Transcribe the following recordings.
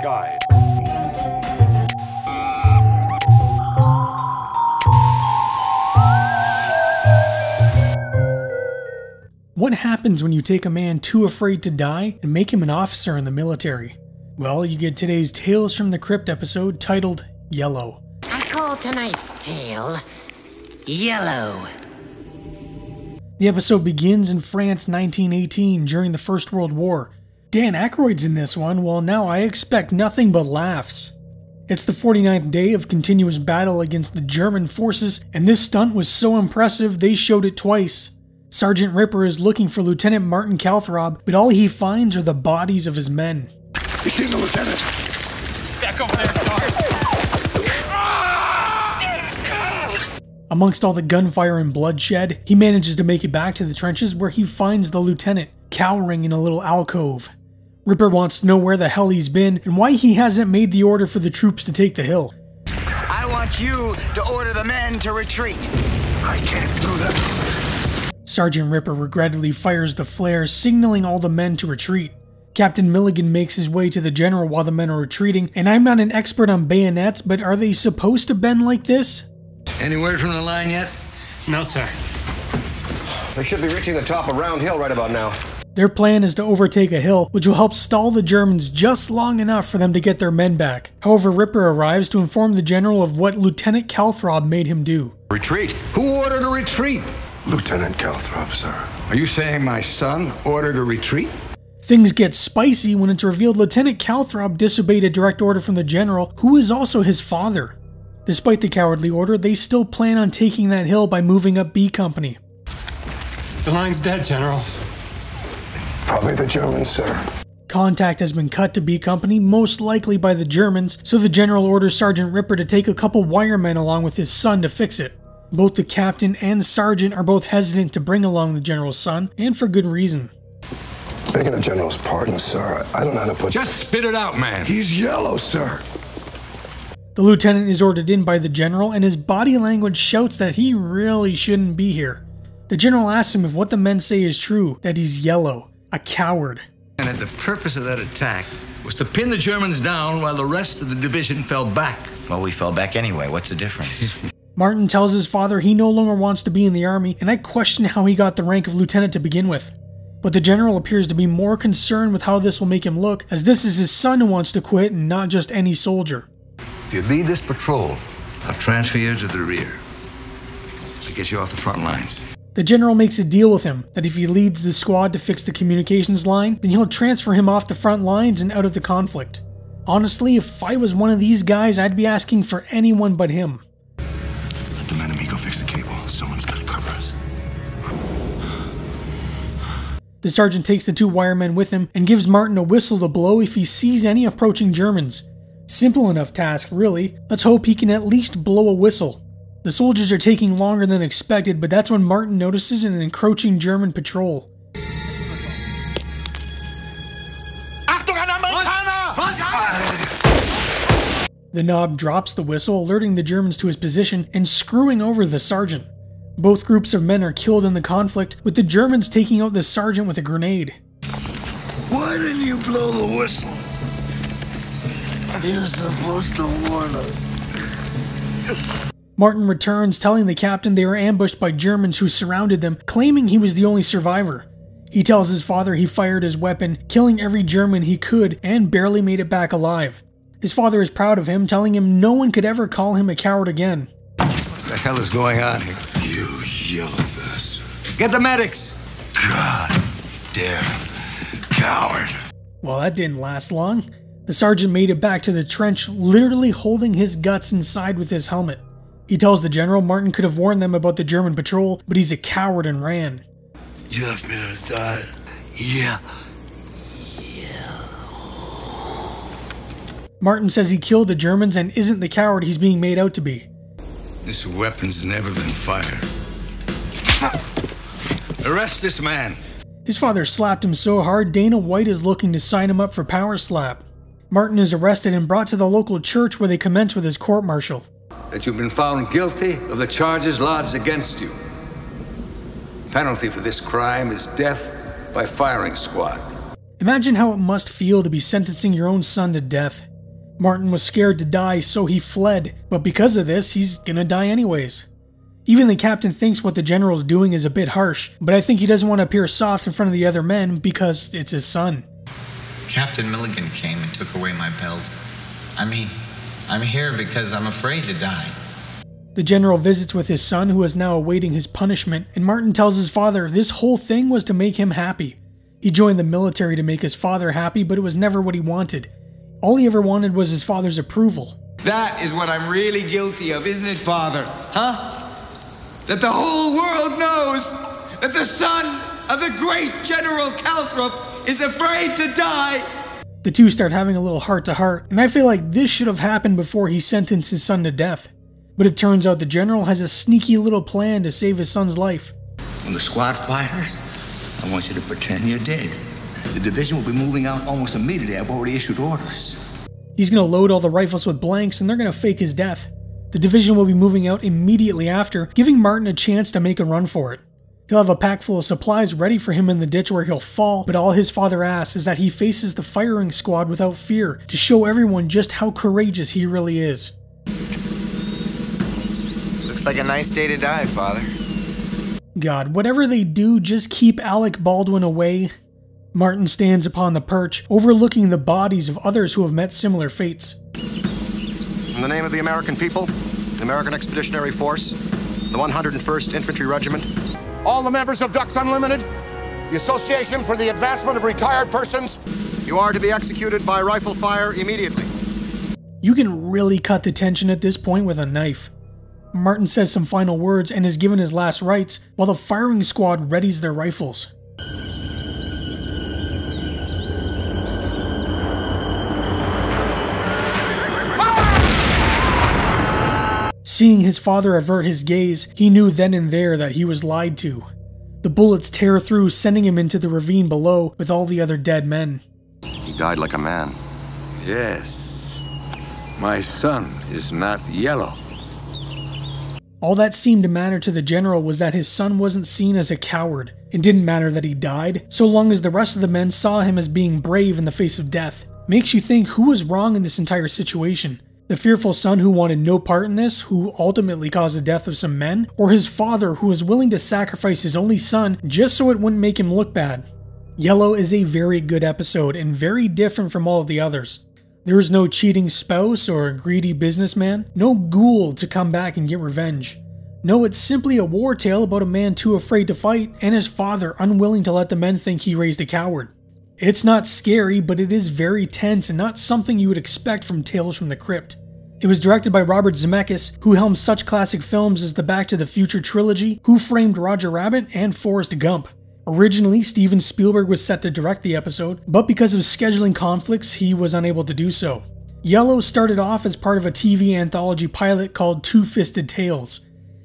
sky. What happens when you take a man too afraid to die and make him an officer in the military? Well, you get today's Tales from the Crypt episode titled Yellow. I call tonight's tale Yellow. The episode begins in France 1918 during the First World War. Dan Aykroyd's in this one, well now I expect nothing but laughs. It's the 49th day of continuous battle against the German forces, and this stunt was so impressive they showed it twice. Sergeant Ripper is looking for Lieutenant Martin Calthrob, but all he finds are the bodies of his men. You seen the lieutenant? Back over there, Sarge. Amongst all the gunfire and bloodshed, he manages to make it back to the trenches where he finds the lieutenant, cowering in a little alcove. Ripper wants to know where the hell he's been and why he hasn't made the order for the troops to take the hill. I want you to order the men to retreat. I can't do that. Sergeant Ripper regrettably fires the flare, signaling all the men to retreat. Captain Milligan makes his way to the general while the men are retreating, and I'm not an expert on bayonets, but are they supposed to bend like this? Any word from the line yet? No, sir. They should be reaching the top of Round Hill right about now. Their plan is to overtake a hill, which will help stall the Germans just long enough for them to get their men back. However, Ripper arrives to inform the general of what Lieutenant Calthrob made him do. Retreat? Who ordered a retreat? Lieutenant Calthrop, sir. Are you saying my son ordered a retreat? Things get spicy when it's revealed Lieutenant Calthrop disobeyed a direct order from the general, who is also his father. Despite the cowardly order, they still plan on taking that hill by moving up B Company. The line's dead, General. Probably the Germans, sir. Contact has been cut to B Company, most likely by the Germans, so the general orders Sergeant Ripper to take a couple wiremen along with his son to fix it. Both the captain and sergeant are both hesitant to bring along the general's son, and for good reason. Begging the general's pardon, sir. I don't know how to put... Just spit it out, man. He's yellow, sir. The lieutenant is ordered in by the general, and his body language shouts that he really shouldn't be here. The general asks him if what the men say is true, that he's yellow, a coward. And the purpose of that attack was to pin the Germans down while the rest of the division fell back. Well, we fell back anyway. What's the difference? Martin tells his father he no longer wants to be in the army, and I question how he got the rank of lieutenant to begin with. But the general appears to be more concerned with how this will make him look, as this is his son who wants to quit and not just any soldier. If you lead this patrol, I'll transfer you to the rear to get you off the front lines. The general makes a deal with him that if he leads the squad to fix the communications line, then he'll transfer him off the front lines and out of the conflict. Honestly, if I was one of these guys, I'd be asking for anyone but him. Let the men and me go fix the cable. Someone's got to cover us. The sergeant takes the two wiremen with him and gives Martin a whistle to blow if he sees any approaching Germans. Simple enough task, really. Let's hope he can at least blow a whistle. The soldiers are taking longer than expected, but that's when Martin notices an encroaching German patrol. The knob drops the whistle, alerting the Germans to his position and screwing over the sergeant. Both groups of men are killed in the conflict, with the Germans taking out the sergeant with a grenade. Why didn't you blow the whistle? You're supposed to warn us. Martin returns, telling the captain they were ambushed by Germans who surrounded them, claiming he was the only survivor. He tells his father he fired his weapon, killing every German he could, and barely made it back alive. His father is proud of him, telling him no one could ever call him a coward again. What the hell is going on here? You yellow bastard. Get the medics! God damn coward. Well, that didn't last long. The sergeant made it back to the trench, literally holding his guts inside with his helmet. He tells the general Martin could have warned them about the German patrol, but he's a coward and ran. You left me to die. Yeah. Martin says he killed the Germans and isn't the coward he's being made out to be. This weapon's never been fired. Arrest this man. His father slapped him so hard, Dana White is looking to sign him up for power slap. Martin is arrested and brought to the local church where they commence with his court-martial. That you've been found guilty of the charges lodged against you. Penalty for this crime is death by firing squad. Imagine how it must feel to be sentencing your own son to death. Martin was scared to die, so he fled, but because of this, he's gonna die anyways. Even the captain thinks what the general's doing is a bit harsh, but I think he doesn't want to appear soft in front of the other men because it's his son. Captain Milligan came and took away my belt. I'm here because I'm afraid to die. The general visits with his son, who is now awaiting his punishment, and Martin tells his father this whole thing was to make him happy. He joined the military to make his father happy, but it was never what he wanted. All he ever wanted was his father's approval. That is what I'm really guilty of, isn't it, Father? Huh? That the whole world knows that the son of the great General Calthrop is afraid to die. The two start having a little heart-to-heart, and I feel like this should have happened before he sentenced his son to death. But it turns out the general has a sneaky little plan to save his son's life. When the squad fires, I want you to pretend you're dead. The division will be moving out almost immediately. I've already issued orders. He's going to load all the rifles with blanks and they're going to fake his death. The division will be moving out immediately after, giving Martin a chance to make a run for it. He'll have a pack full of supplies ready for him in the ditch where he'll fall, but all his father asks is that he faces the firing squad without fear to show everyone just how courageous he really is. Looks like a nice day to die, Father. God, whatever they do, just keep Alec Baldwin away. Martin stands upon the perch, overlooking the bodies of others who have met similar fates. In the name of the American people, the American Expeditionary Force, the 101st Infantry Regiment, all the members of Ducks Unlimited, the Association for the Advancement of Retired Persons, you are to be executed by rifle fire immediately. You can really cut the tension at this point with a knife. Martin says some final words and is given his last rites, while the firing squad readies their rifles. Seeing his father avert his gaze, he knew then and there that he was lied to. The bullets tear through, sending him into the ravine below with all the other dead men. He died like a man. Yes. My son is not yellow. All that seemed to matter to the general was that his son wasn't seen as a coward. It didn't matter that he died, so long as the rest of the men saw him as being brave in the face of death. Makes you think who was wrong in this entire situation. The fearful son who wanted no part in this, who ultimately caused the death of some men, or his father who was willing to sacrifice his only son just so it wouldn't make him look bad. Yellow is a very good episode and very different from all of the others. There is no cheating spouse or greedy businessman, no ghoul to come back and get revenge. No, it's simply a war tale about a man too afraid to fight and his father unwilling to let the men think he raised a coward. It's not scary, but it is very tense and not something you would expect from Tales from the Crypt. It was directed by Robert Zemeckis, who helmed such classic films as the Back to the Future trilogy, Who Framed Roger Rabbit, and Forrest Gump. Originally, Steven Spielberg was set to direct the episode, but because of scheduling conflicts, he was unable to do so. Yellow started off as part of a TV anthology pilot called Two-Fisted Tales.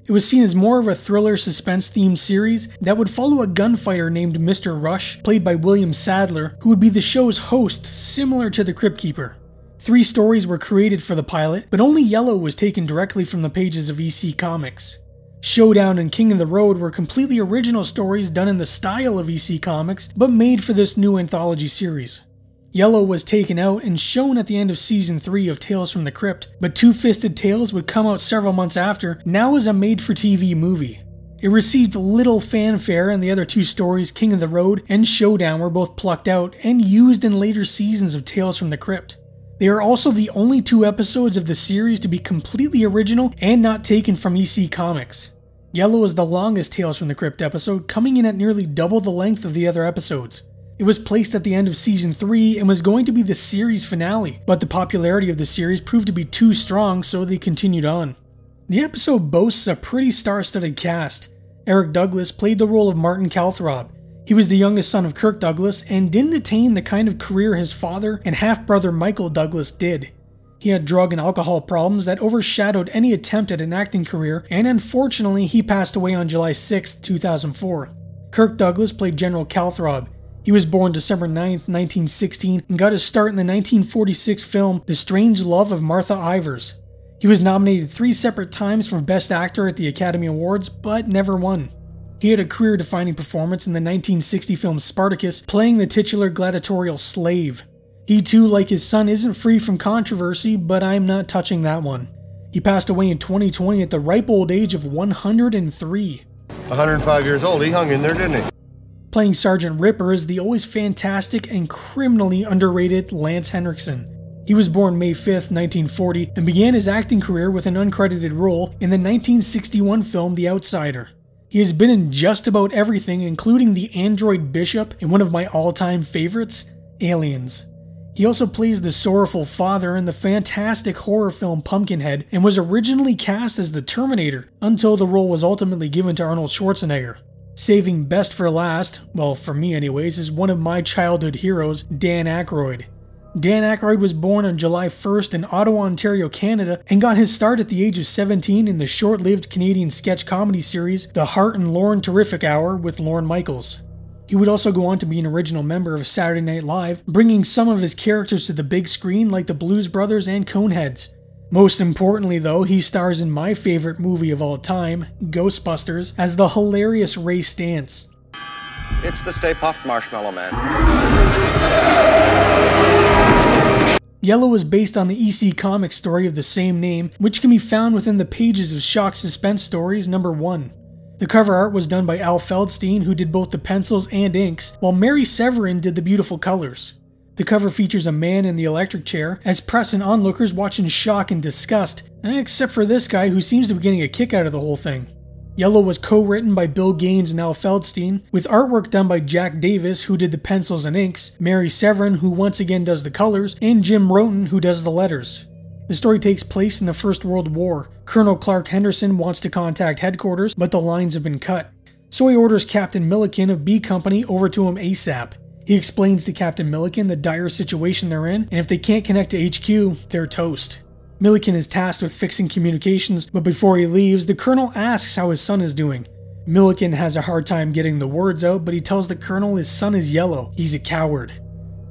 It was seen as more of a thriller suspense-themed series that would follow a gunfighter named Mr. Rush, played by William Sadler, who would be the show's host, similar to the Crypt Keeper. 3 stories were created for the pilot, but only Yellow was taken directly from the pages of EC Comics. Showdown and King of the Road were completely original stories done in the style of EC Comics, but made for this new anthology series. Yellow was taken out and shown at the end of Season 3 of Tales from the Crypt, but Two-Fisted Tales would come out several months after, now as a made-for-TV movie. It received little fanfare, and the other 2 stories, King of the Road and Showdown, were both plucked out and used in later seasons of Tales from the Crypt. They are also the only 2 episodes of the series to be completely original and not taken from EC Comics. Yellow is the longest Tales from the Crypt episode, coming in at nearly double the length of the other episodes. It was placed at the end of Season 3 and was going to be the series finale, but the popularity of the series proved to be too strong, so they continued on. The episode boasts a pretty star-studded cast. Eric Douglas played the role of Martin Calthrop. He was the youngest son of Kirk Douglas and didn't attain the kind of career his father and half-brother Michael Douglas did. He had drug and alcohol problems that overshadowed any attempt at an acting career, and unfortunately he passed away on July 6, 2004. Kirk Douglas played General Calthrop. He was born December 9, 1916, and got his start in the 1946 film The Strange Love of Martha Ivers. He was nominated 3 separate times for Best Actor at the Academy Awards, but never won. He had a career-defining performance in the 1960 film Spartacus, playing the titular gladiatorial slave. He too, like his son, isn't free from controversy, but I'm not touching that one. He passed away in 2020 at the ripe old age of 103. 105 years old, he hung in there, didn't he? Playing Sergeant Ripper is the always fantastic and criminally underrated Lance Henriksen. He was born May 5th, 1940, and began his acting career with an uncredited role in the 1961 film The Outsider. He has been in just about everything, including the android Bishop and one of my all-time favorites, Aliens. He also plays the sorrowful father in the fantastic horror film Pumpkinhead and was originally cast as the Terminator until the role was ultimately given to Arnold Schwarzenegger. Saving best for last, well for me anyways, is one of my childhood heroes, Dan Aykroyd. Dan Aykroyd was born on July 1st in Ottawa, Ontario, Canada, and got his start at the age of 17 in the short-lived Canadian sketch comedy series The Hart and Lorne Terrific Hour with Lorne Michaels. He would also go on to be an original member of Saturday Night Live, bringing some of his characters to the big screen like the Blues Brothers and Coneheads. Most importantly though, he stars in my favorite movie of all time, Ghostbusters, as the hilarious Ray Stantz. It's the Stay Puft Marshmallow Man. Yellow is based on the EC comic story of the same name, which can be found within the pages of Shock Suspense Stories #1. The cover art was done by Al Feldstein, who did both the pencils and inks, while Mary Severin did the beautiful colors. The cover features a man in the electric chair, as press and onlookers watch in shock and disgust, except for this guy who seems to be getting a kick out of the whole thing. Yellow was co-written by Bill Gaines and Al Feldstein, with artwork done by Jack Davis, who did the pencils and inks, Mary Severin, who once again does the colors, and Jim Roten, who does the letters. The story takes place in the First World War. Colonel Clark Henderson wants to contact headquarters, but the lines have been cut. So he orders Captain Milliken of B Company over to him ASAP. He explains to Captain Milliken the dire situation they're in, and if they can't connect to HQ, they're toast. Milliken is tasked with fixing communications, but before he leaves, the Colonel asks how his son is doing. Milliken has a hard time getting the words out, but he tells the Colonel his son is yellow. He's a coward.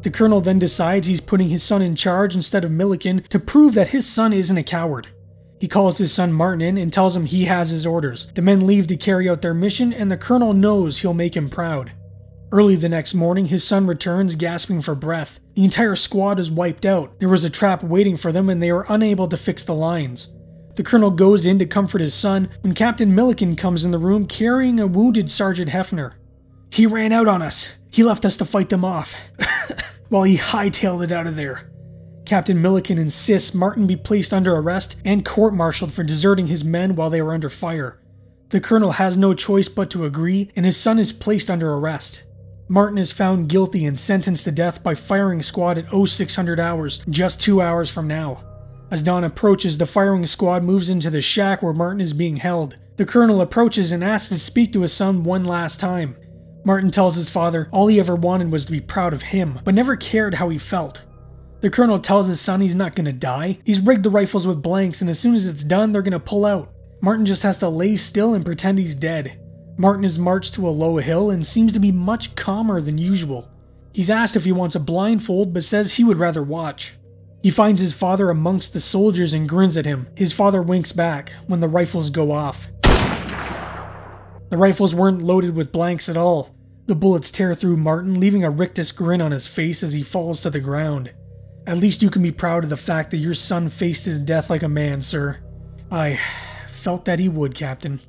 The Colonel then decides he's putting his son in charge instead of Milliken to prove that his son isn't a coward. He calls his son Martin in and tells him he has his orders. The men leave to carry out their mission, and the Colonel knows he'll make him proud. Early the next morning, his son returns, gasping for breath. The entire squad is wiped out. There was a trap waiting for them, and they were unable to fix the lines. The Colonel goes in to comfort his son when Captain Milliken comes in the room carrying a wounded Sergeant Hefner. "He ran out on us. He left us to fight them off." While he hightailed it out of there. Captain Milliken insists Martin be placed under arrest and court-martialed for deserting his men while they were under fire. The Colonel has no choice but to agree, and his son is placed under arrest. Martin is found guilty and sentenced to death by firing squad at 0600 hours, just 2 hours from now. As dawn approaches, the firing squad moves into the shack where Martin is being held. The Colonel approaches and asks to speak to his son one last time. Martin tells his father all he ever wanted was to be proud of him, but never cared how he felt. The Colonel tells his son he's not gonna die. He's rigged the rifles with blanks, and as soon as it's done, they're gonna pull out. Martin just has to lay still and pretend he's dead. Martin is marched to a low hill and seems to be much calmer than usual. He's asked if he wants a blindfold, but says he would rather watch. He finds his father amongst the soldiers and grins at him. His father winks back when the rifles go off. The rifles weren't loaded with blanks at all. The bullets tear through Martin, leaving a rictus grin on his face as he falls to the ground. At least you can be proud of the fact that your son faced his death like a man, sir. I felt that he would, Captain.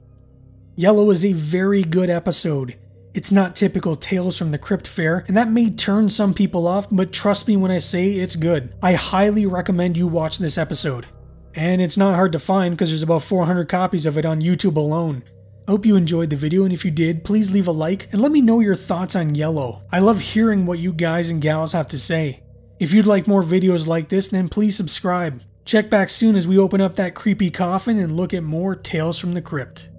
Yellow is a very good episode. It's not typical Tales from the Crypt fare, and that may turn some people off, but trust me when I say it's good. I highly recommend you watch this episode. And it's not hard to find because there's about 400 copies of it on YouTube alone. I hope you enjoyed the video, and if you did, please leave a like and let me know your thoughts on Yellow. I love hearing what you guys and gals have to say. If you'd like more videos like this, then please subscribe. Check back soon as we open up that creepy coffin and look at more Tales from the Crypt.